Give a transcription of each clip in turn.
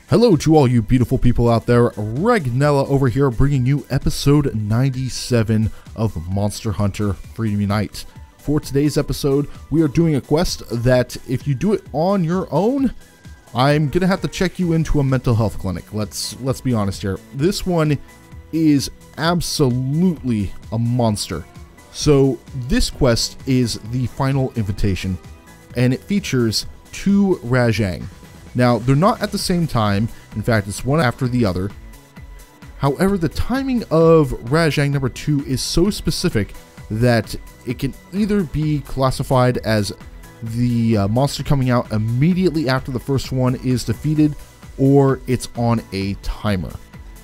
Hello to all you beautiful people out there, Regnilla over here bringing you episode 97 of Monster Hunter Freedom Unite. For today's episode, we are doing a quest that if you do it on your own, I'm gonna have to check you into a mental health clinic. Let's be honest here. This one is absolutely a monster. So this quest is the final invitation, and it features 2 Rajang. Now, they're not at the same time. In fact, it's one after the other. However, the timing of Rajang number 2 is so specific that it can either be classified as the monster coming out immediately after the first one is defeated, or it's on a timer.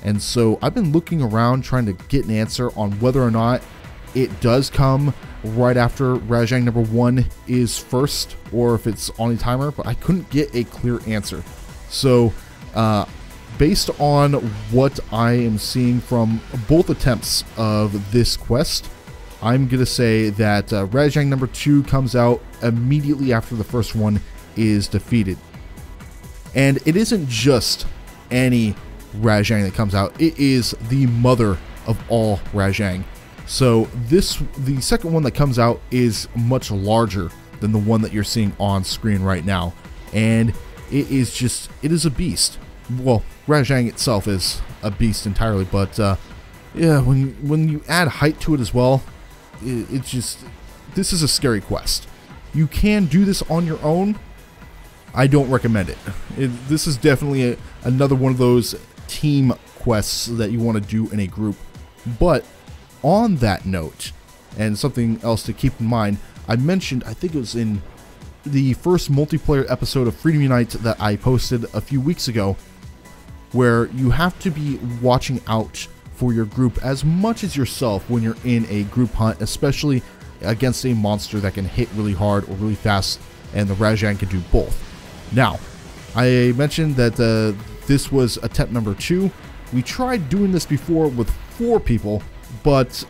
And so I've been looking around trying to get an answer on whether or not it does come right after Rajang number 1 is first, or if it's on a timer, but I couldn't get a clear answer. So, based on what I am seeing from both attempts of this quest, I'm going to say that Rajang number 2 comes out immediately after the first one is defeated. And it isn't just any Rajang that comes out, it is the mother of all Rajang. So the second one that comes out is much larger than the one that you're seeing on screen right now. And it is a beast. Well, Rajang itself is a beast entirely, but yeah, when you add height to it as well, this is a scary quest. You can do this on your own. I don't recommend it. This is definitely another one of those team quests that you want to do in a group. But on that note, and something else to keep in mind, I mentioned, I think it was in the first multiplayer episode of Freedom Unite that I posted a few weeks ago, where you have to be watching out for your group as much as yourself when you're in a group hunt, especially against a monster that can hit really hard or really fast, and the Rajang can do both. Now, I mentioned that this was attempt number 2. We tried doing this before with 4 people, but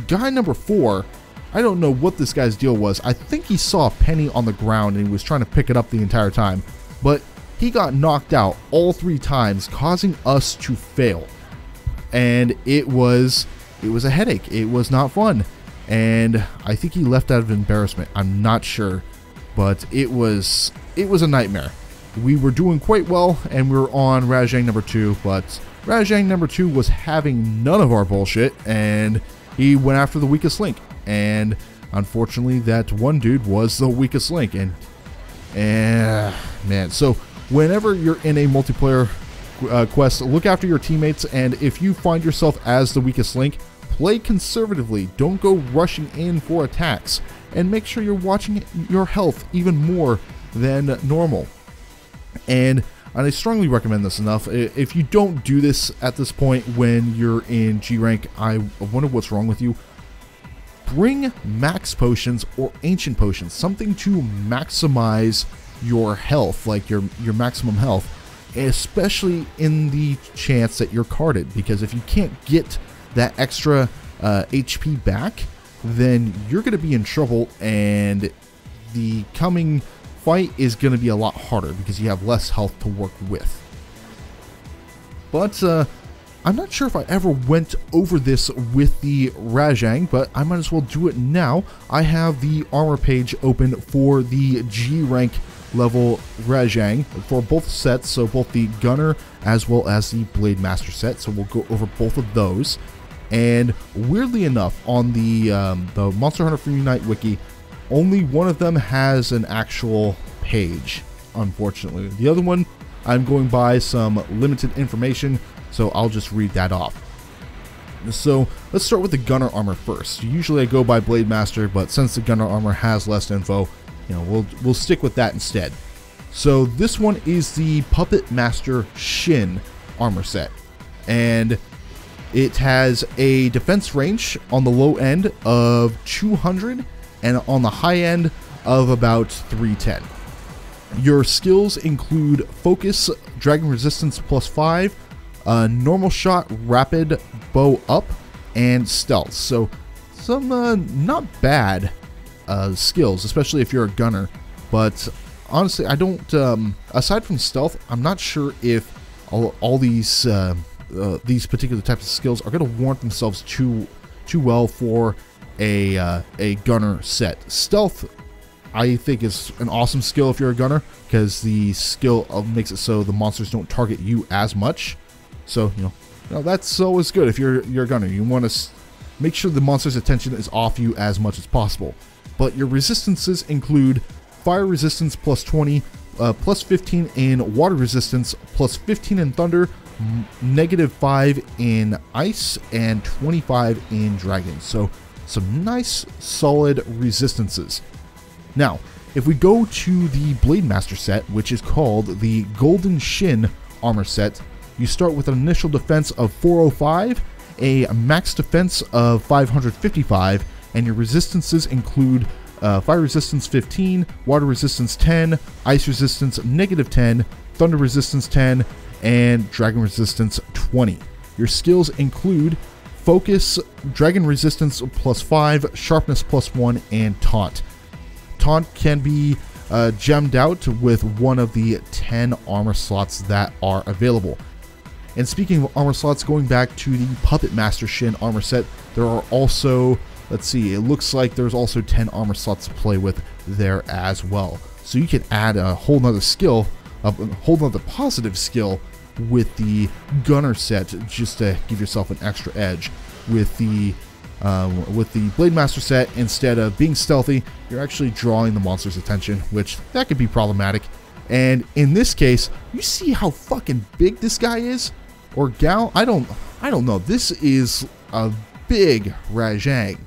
guy number 4, I don't know what this guy's deal was. I think he saw a penny on the ground and he was trying to pick it up the entire time, but he got knocked out all 3 times, causing us to fail. And it was a headache. It was not fun, and I think he left out of embarrassment. I'm not sure, but it was a nightmare. We were doing quite well, and we were on Rajang number 2, but Rajang number 2 was having none of our bullshit, and he went after the weakest link. And unfortunately, that one dude was the weakest link. And man, so whenever you're in a multiplayer quest, look after your teammates, and if you find yourself as the weakest link, play conservatively. Don't go rushing in for attacks, and make sure you're watching your health even more than normal. And I strongly recommend this enough. If you don't do this at this point when you're in G rank, I wonder what's wrong with you. Bring max potions or ancient potions, something to maximize your health, like your maximum health, especially in the chance that you're carded, because if you can't get that extra HP back, then you're going to be in trouble, and the coming fight is going to be a lot harder because you have less health to work with. But I'm not sure if I ever went over this with the Rajang, but I might as well do it now. I have the armor page open for the G rank level Rajang for both sets, so both the Gunner as well as the Blade Master set. So we'll go over both of those. And weirdly enough, on the Monster Hunter Freedom Unite wiki, only one of them has an actual page, unfortunately. The other one, I'm going by some limited information, so I'll just read that off. So let's start with the Gunner armor first. Usually I go by Blade Master, but since the Gunner armor has less info, we'll stick with that instead. So this one is the Puppet Master Shin armor set, and it has a defense range on the low end of 200 and on the high end of about 310. Your skills include Focus, Dragon Resistance +5, Normal Shot, Rapid Bow Up, and Stealth. So some not bad skills, especially if you're a gunner, but honestly, I don't, aside from stealth, I'm not sure if all these particular types of skills are going to warrant themselves too well for a gunner set. Stealth, I think, is an awesome skill if you're a gunner, because the skill makes it so the monsters don't target you as much. So, you know, that's always good if you're a gunner. You want to make sure the monster's attention is off you as much as possible. But your resistances include fire resistance plus 20, plus 15 in water resistance, plus 15 in thunder, -5 in ice, and 25 in dragon. So some nice solid resistances. Now, if we go to the Blade Master set, which is called the Golden Shin armor set, you start with an initial defense of 405, a max defense of 555, and your resistances include fire resistance 15, water resistance 10, ice resistance -10, thunder resistance 10, and dragon resistance 20. Your skills include focus, dragon resistance +5, sharpness +1, and taunt. Taunt can be gemmed out with one of the 10 armor slots that are available. And speaking of armor slots, going back to the Puppet Master Shin armor set, there are also, let's see, it looks like there's also 10 armor slots to play with there as well. So you can add a whole nother skill, a whole nother positive skill with the Gunner set, just to give yourself an extra edge. With the Blade Master set, instead of being stealthy, you're actually drawing the monster's attention, which that could be problematic. And in this case, you see how fucking big this guy is? Or gal? I don't know. This is a big Rajang.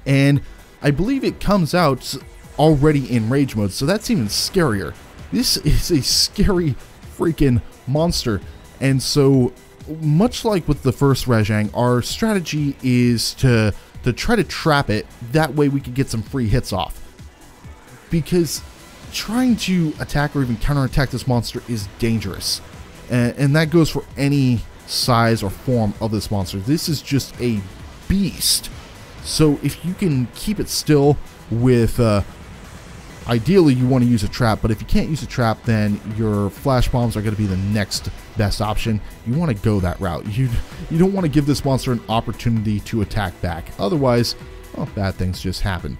And I believe it comes out already in rage mode, so that's even scarier. This is a scary freaking monster. And so, much like with the first Rajang, our strategy is to try to trap it. That way we can get some free hits off. Because trying to attack or even counterattack this monster is dangerous. And that goes for any size or form of this monster. This is just a beast. So if you can keep it still with... ideally, you want to use a trap, but if you can't use a trap, then your flash bombs are going to be the next best option. You want to go that route. You don't want to give this monster an opportunity to attack back. Otherwise, well, bad things just happen.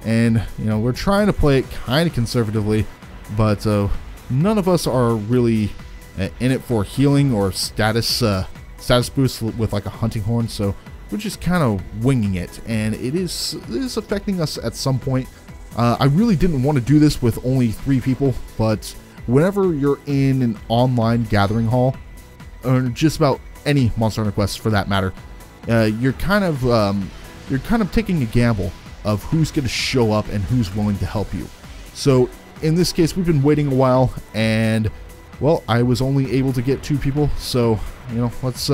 And, you know, we're trying to play it kind of conservatively, but none of us are really in it for healing or status boost with like a hunting horn, so we're just kind of winging it, and it is affecting us at some point. I really didn't want to do this with only 3 people, but whenever you're in an online gathering hall, or just about any Monster Hunter Quest for that matter, you're kind of taking a gamble of who's going to show up and who's willing to help you. So in this case, we've been waiting a while, and well, I was only able to get 2 people, so you know, let's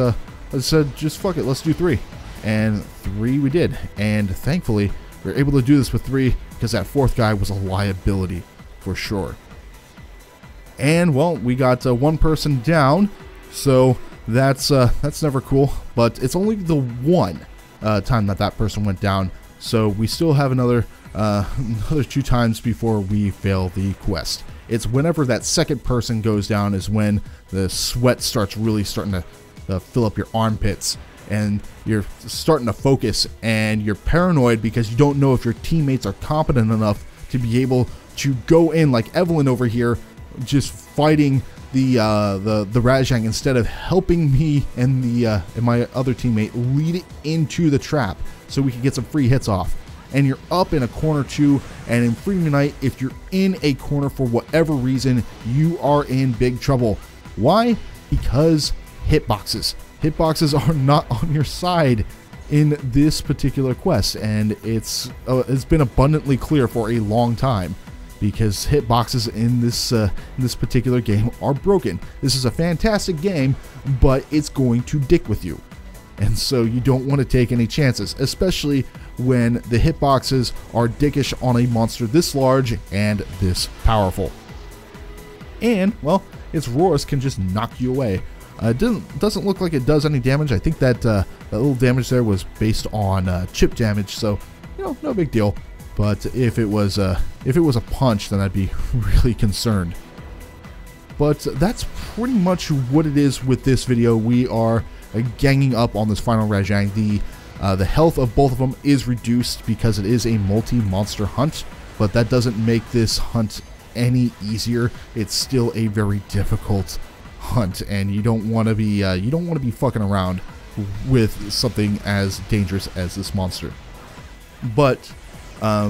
just fuck it, let's do 3, and 3 we did, and thankfully we were able to do this with 3. Because that 4th guy was a liability for sure. And well, we got 1 person down, so that's never cool. But it's only the one time that person went down, so we still have another 2 times before we fail the quest. It's whenever that 2nd person goes down is when the sweat starts really starting to fill up your armpits. And you're starting to focus, and you're paranoid because you don't know if your teammates are competent enough to be able to go in like Evelyn over here, just fighting the Rajang instead of helping me and my other teammate lead it into the trap so we can get some free hits off. And you're up in a corner too, and in Freedom Unite, if you're in a corner for whatever reason, you are in big trouble. Why? Because hitboxes. Hitboxes are not on your side in this particular quest, and it's been abundantly clear for a long time, because hitboxes in this particular game are broken. This is a fantastic game, but it's going to dick with you, and so you don't want to take any chances, especially when the hitboxes are dickish on a monster this large and this powerful. And well, its roars can just knock you away. It doesn't look like it does any damage. I think that little damage there was based on chip damage, so you know, no big deal. But if it was a punch, then I'd be really concerned. But that's pretty much what it is with this video. We are ganging up on this final Rajang. The health of both of them is reduced because it is a multi-monster hunt, but that doesn't make this hunt any easier. It's still a very difficult hunt, and you don't want to be fucking around with something as dangerous as this monster. But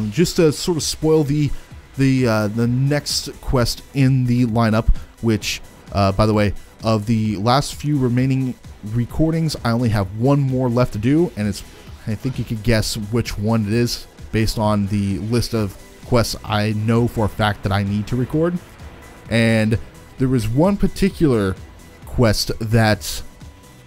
just to sort of spoil the next quest in the lineup, which by the way, of the last few remaining recordings, I only have one more left to do, and I think you could guess which one it is based on the list of quests I know for a fact that I need to record. And there was one particular quest that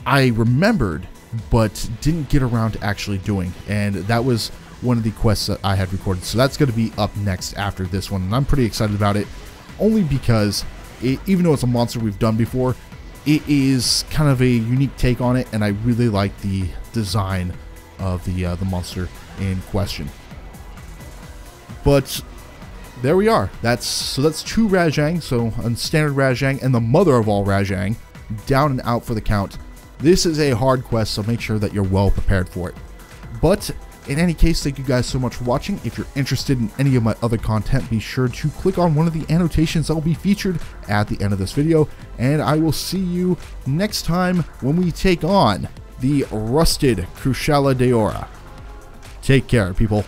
I remembered but didn't get around to actually doing, and that was one of the quests that I had recorded. So that's going to be up next after this one, and I'm pretty excited about it, only because even though it's a monster we've done before, it is kind of a unique take on it, and I really like the design of the monster in question. But there we are. That's two Rajang, so a standard Rajang and the mother of all Rajang, down and out for the count. This is a hard quest, so make sure that you're well prepared for it. But in any case, thank you guys so much for watching. If you're interested in any of my other content, be sure to click on one of the annotations that will be featured at the end of this video, and I will see you next time when we take on the Rusted Kushala Deora. Take care, people.